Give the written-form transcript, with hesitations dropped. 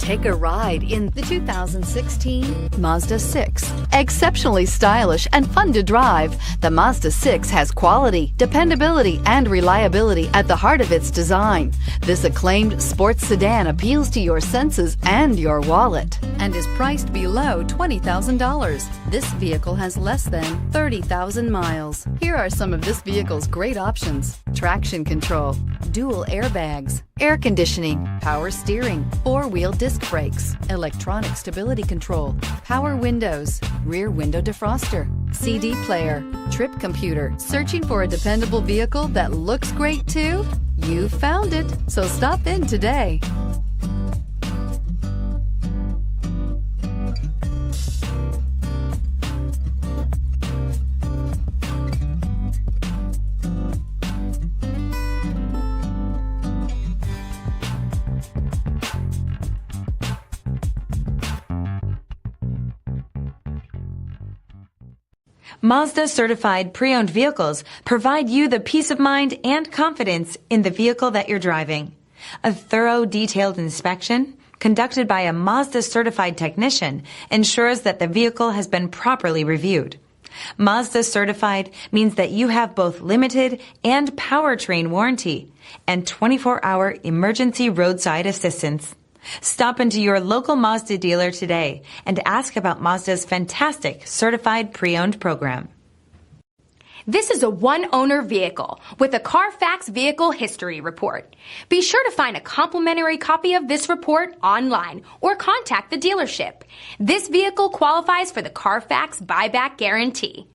Take a ride in the 2016 Mazda 6. Exceptionally stylish and fun to drive, the Mazda 6 has quality, dependability, and reliability at the heart of its design. This acclaimed sports sedan appeals to your senses and your wallet and is priced below $20,000. This vehicle has less than 30,000 miles. Here are some of this vehicle's great options: traction control, dual airbags, air conditioning, power steering, four-wheel disc brakes, electronic stability control, power windows, rear window defroster, CD player, trip computer. Searching for a dependable vehicle that looks great too? You found it, so stop in today. Mazda certified pre-owned vehicles provide you the peace of mind and confidence in the vehicle that you're driving. A thorough, detailed inspection conducted by a Mazda certified technician ensures that the vehicle has been properly reviewed. Mazda certified means that you have both limited and powertrain warranty and 24-hour emergency roadside assistance. Stop into your local Mazda dealer today and ask about Mazda's fantastic certified pre-owned program. This is a one-owner vehicle with a Carfax Vehicle History Report. Be sure to find a complimentary copy of this report online or contact the dealership. This vehicle qualifies for the Carfax Buyback Guarantee.